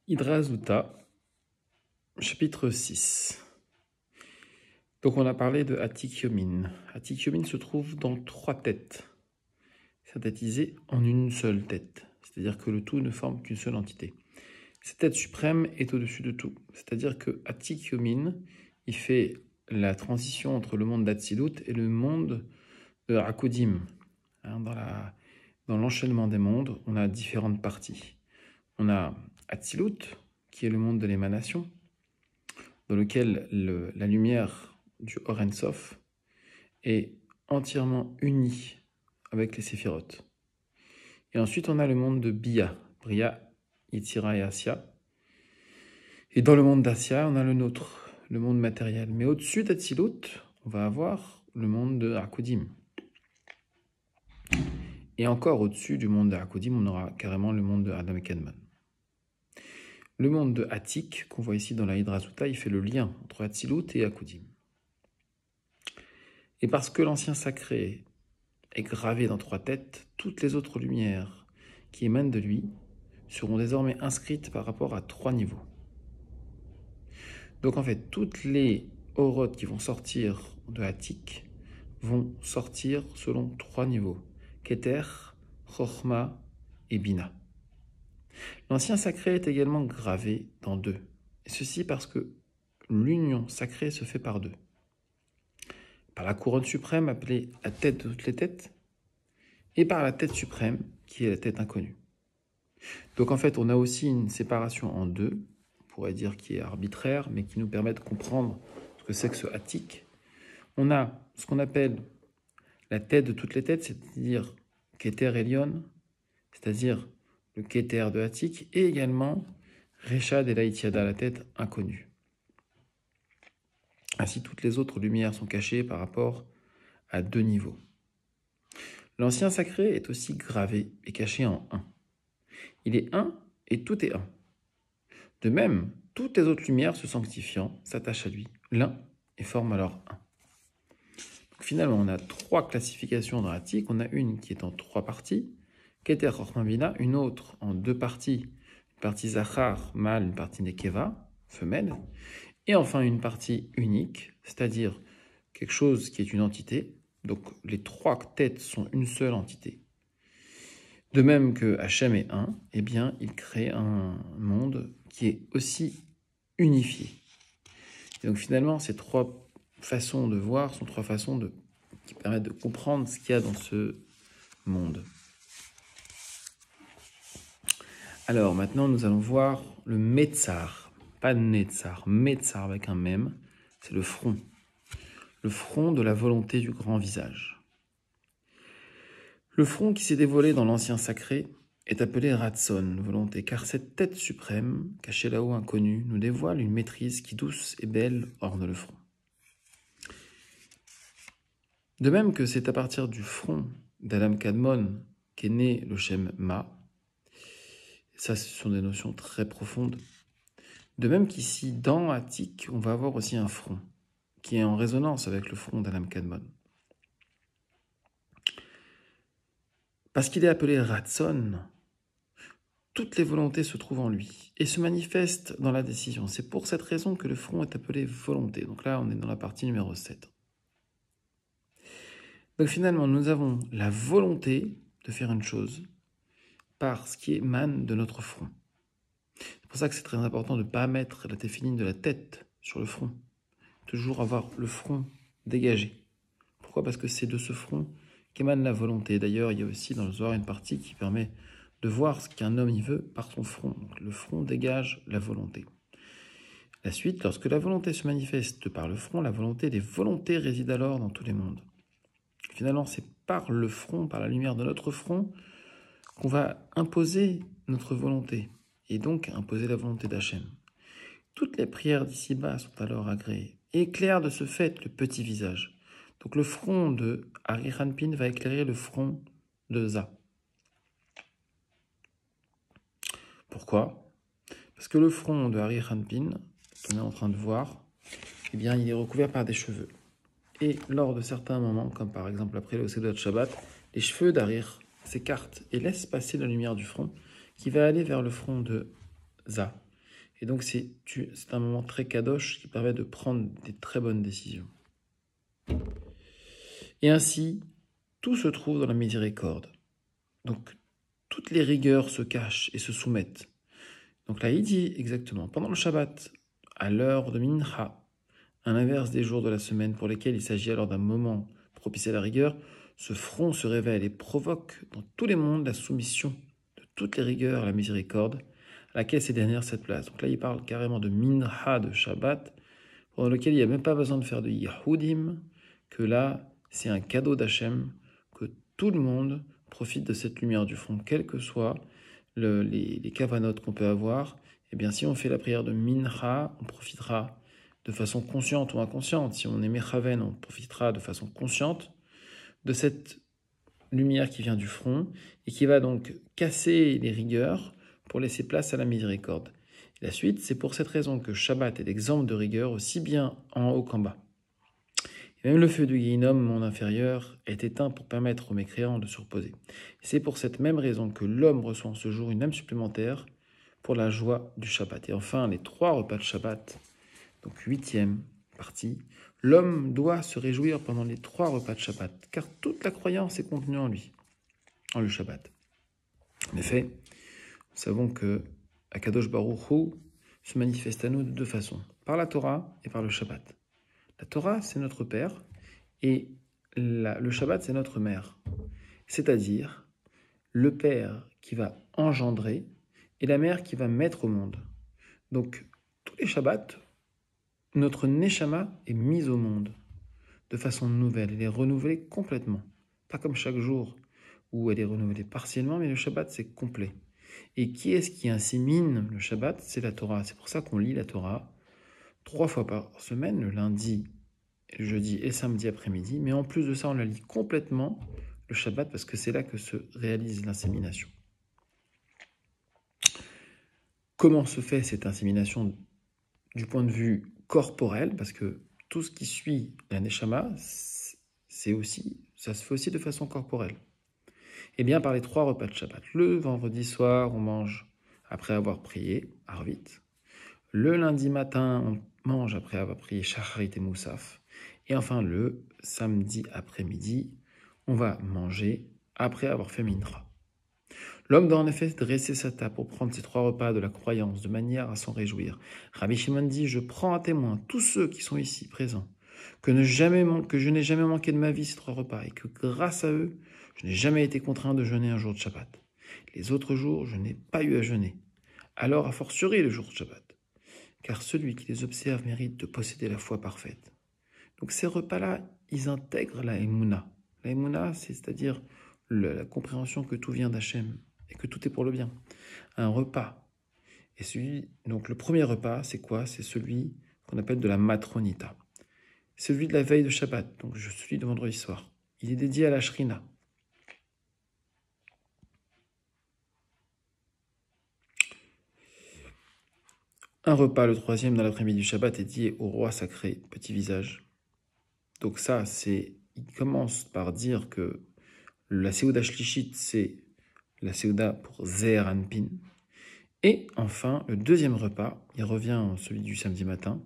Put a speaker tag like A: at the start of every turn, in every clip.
A: Hydrazuta, chapitre 6. Donc on a parlé de Atikyomin. Atikyomin se trouve dans 3 têtes, synthétisées en une seule tête. C'est-à-dire que le tout ne forme qu'une seule entité. Cette tête suprême est au-dessus de tout. C'est-à-dire que Atikyomin, il fait la transition entre le monde d'Atsilut et le monde de Hakodim. Dans l'enchaînement des mondes, on a différentes parties. On a Atsilut, qui est le monde de l'émanation, dans lequel la lumière du Or En Sof est entièrement unie avec les séphirotes. Et ensuite, on a le monde de Bia, Bria, Yitzira et Asya. Et dans le monde d'Asya, on a le nôtre, le monde matériel. Mais au-dessus d'Atsilut, on va avoir le monde de Hakodim. Et encore au-dessus du monde de Hakodim, on aura carrément le monde de Adam et Kadmon. Le monde de Atik, qu'on voit ici dans la Hydrazuta, il fait le lien entre Atsilut et Hakodim. Et parce que l'ancien sacré est gravé dans 3 têtes, toutes les autres lumières qui émanent de lui seront désormais inscrites par rapport à 3 niveaux. Donc en fait, toutes les orotes qui vont sortir de Atik vont sortir selon 3 niveaux. Keter, Chochma et Bina. L'ancien sacré est également gravé dans 2. Et ceci parce que l'union sacrée se fait par 2. Par la couronne suprême appelée la tête de toutes les têtes, et par la tête suprême qui est la tête inconnue. Donc en fait, on a aussi une séparation en 2, on pourrait dire qui est arbitraire, mais qui nous permet de comprendre ce que c'est que ce Atik. On a ce qu'on appelle la tête de toutes les têtes, c'est-à-dire Keter Elion, c'est-à-dire le Keter de Atik, et également Reshad et Laïtiada, la tête inconnue. Ainsi, toutes les autres lumières sont cachées par rapport à 2 niveaux. L'ancien sacré est aussi gravé et caché en 1. Il est 1 et tout est 1. De même, toutes les autres lumières se sanctifiant s'attachent à lui, l'un, et forment alors 1. Donc finalement, on a 3 classifications dans Atik. On a une qui est en 3 parties, Keter Chochma Bina, une autre en 2 parties, une partie Zachar, mâle, une partie Nekeva, femelle, et enfin une partie unique, c'est-à-dire quelque chose qui est une entité. Donc les 3 têtes sont une seule entité. De même que Hachem est 1, eh bien il crée un monde qui est aussi unifié. Et donc finalement, ces 3 façons de voir sont 3 façons qui permettent de comprendre ce qu'il y a dans ce monde. Alors maintenant, nous allons voir le Metzar. Pas Netzar, Metzar avec un mème, c'est le front. Le front de la volonté du grand visage. Le front qui s'est dévoilé dans l'ancien sacré est appelé Ratson, volonté, car cette tête suprême, cachée là-haut inconnue, nous dévoile une maîtrise qui douce et belle orne le front. De même que c'est à partir du front d'Adam Kadmon qu'est né le Shem Ma, ça ce sont des notions très profondes. De même qu'ici, dans Atik, on va avoir aussi un front qui est en résonance avec le front d'Adam Kadmon. Parce qu'il est appelé Ratson, toutes les volontés se trouvent en lui et se manifestent dans la décision. C'est pour cette raison que le front est appelé volonté. Donc là, on est dans la partie numéro 7. Donc finalement, nous avons la volonté de faire une chose par ce qui émane de notre front. C'est pour ça que c'est très important de ne pas mettre la téphiline de la tête sur le front. Toujours avoir le front dégagé. Pourquoi ? Parce que c'est de ce front qu'émane la volonté. D'ailleurs, il y a aussi dans le Zohar une partie qui permet de voir ce qu'un homme y veut par son front. Donc, le front dégage la volonté. La suite, lorsque la volonté se manifeste par le front, la volonté des volontés réside alors dans tous les mondes. Finalement, c'est par le front, par la lumière de notre front, qu'on va imposer notre volonté, et donc imposer la volonté d'Hachem. Toutes les prières d'ici-bas sont alors agréées, et éclairent de ce fait le petit visage. Donc le front de Ari Hanpin va éclairer le front de Za. Pourquoi ? Parce que le front de Ari Hanpin, qu'on est en train de voir, eh bien, il est recouvert par des cheveux. Et lors de certains moments, comme par exemple après le Seudat Shabbat, les cheveux d'Arir s'écartent et laissent passer la lumière du front qui va aller vers le front de Za. Et donc, c'est un moment très kadosh qui permet de prendre des très bonnes décisions. Et ainsi, tout se trouve dans la miséricorde. Donc, toutes les rigueurs se cachent et se soumettent. Donc là, il dit exactement, pendant le Shabbat, à l'heure de Mincha, à l'inverse des jours de la semaine pour lesquels il s'agit alors d'un moment propice à la rigueur, ce front se révèle et provoque dans tous les mondes la soumission de toutes les rigueurs à la miséricorde, à laquelle ces dernières cèdent place. Donc là, il parle carrément de Mincha, de Shabbat, pendant lequel il n'y a même pas besoin de faire de Yahudim, que là, c'est un cadeau d'Hachem, que tout le monde profite de cette lumière du front, quelles que soient les kavanotes qu'on peut avoir. Eh bien, si on fait la prière de Mincha, on profitera de façon consciente ou inconsciente. Si on est Mechaven, on profitera de façon consciente de cette lumière qui vient du front et qui va donc casser les rigueurs pour laisser place à la miséricorde. Et la suite, c'est pour cette raison que Shabbat est l'exemple de rigueur aussi bien en haut qu'en bas. Et même le feu du Guéhinom, monde inférieur, est éteint pour permettre aux mécréants de se reposer. C'est pour cette même raison que l'homme reçoit en ce jour une âme supplémentaire pour la joie du Shabbat. Et enfin, les 3 repas de Shabbat, donc 8e partie, l'homme doit se réjouir pendant les 3 repas de Shabbat, car toute la croyance est contenue en lui, en le Shabbat. En effet, nous savons que Akadosh Baruch Hu se manifeste à nous de 2 façons, par la Torah et par le Shabbat. La Torah, c'est notre père, et le Shabbat, c'est notre mère. C'est-à-dire le père qui va engendrer et la mère qui va mettre au monde. Donc, tous les Shabbats, notre Neshama est mise au monde de façon nouvelle. Elle est renouvelée complètement. Pas comme chaque jour où elle est renouvelée partiellement, mais le Shabbat, c'est complet. Et qui est-ce qui insémine le Shabbat? C'est la Torah. C'est pour ça qu'on lit la Torah 3 fois par semaine, le lundi, le jeudi et le samedi après-midi. Mais en plus de ça, on la lit complètement le Shabbat parce que c'est là que se réalise l'insémination. Comment se fait cette insémination du point de vue corporel? Parce que tout ce qui suit la Neshama, ça se fait aussi de façon corporelle. Eh bien, par les 3 repas de Shabbat. Le vendredi soir, on mange après avoir prié, Arvit. Le lundi matin, on mange après avoir prié Shacharit et Moussaf. Et enfin, le samedi après-midi, on va manger après avoir fait Mincha. L'homme doit en effet dresser sa table pour prendre ces 3 repas de la croyance de manière à s'en réjouir. Rabbi Shimon dit, je prends à témoin tous ceux qui sont ici présents, que je n'ai jamais manqué de ma vie ces 3 repas et que grâce à eux, je n'ai jamais été contraint de jeûner un jour de Shabbat. Les autres jours, je n'ai pas eu à jeûner. Alors, a fortiori le jour de Shabbat. Car celui qui les observe mérite de posséder la foi parfaite. Donc ces repas-là, ils intègrent la Emouna. La Emouna, c'est-à-dire la compréhension que tout vient d'Hachem et que tout est pour le bien. Un repas. Et donc le premier repas, c'est quoi? C'est celui qu'on appelle de la matronita. Celui de la veille de Shabbat, donc celui de vendredi soir. Il est dédié à la Shrina. Un repas, le 3e dans l'après-midi du Shabbat, est dédié au roi sacré, petit visage. Donc ça, il commence par dire que la Seuda Shlishit, c'est la Seuda pour Zeher Anpin. Et enfin, le 2e repas, il revient celui du samedi matin,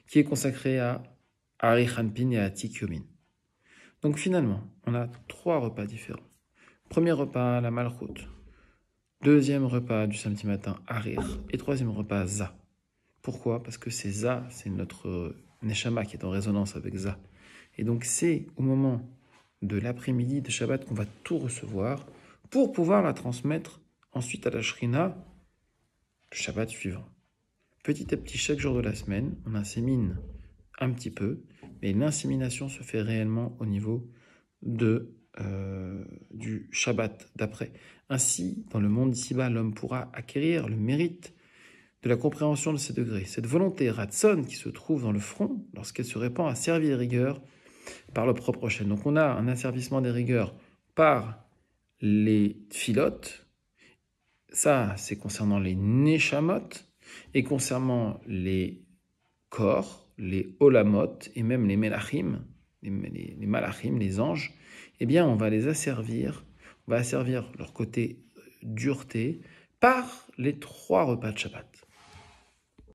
A: qui est consacré à Arich Anpin et à Atik Yomin. Donc finalement, on a 3 repas différents. Premier repas, la Malchut. 2e repas du samedi matin, Arir. Et 3e repas, Za. Pourquoi? Parce que c'est Za, c'est notre Neshama qui est en résonance avec Za. Et donc c'est au moment de l'après-midi de Shabbat qu'on va tout recevoir pour pouvoir la transmettre ensuite à la Shrina le Shabbat suivant. Petit à petit, chaque jour de la semaine, on insémine un petit peu, mais l'insémination se fait réellement au niveau du Shabbat d'après. Ainsi, dans le monde d'ici-bas, l'homme pourra acquérir le mérite de la compréhension de ces degrés. Cette volonté Ratson qui se trouve dans le front, lorsqu'elle se répand à servir les rigueurs par le propre Hachem. Donc on a un asservissement des rigueurs par les philotes, ça c'est concernant les neshamot, et concernant les corps, les olamot, et même les melachim, les malachim, les anges, eh bien on va les asservir, on va asservir leur côté dureté par les 3 repas de Shabbat.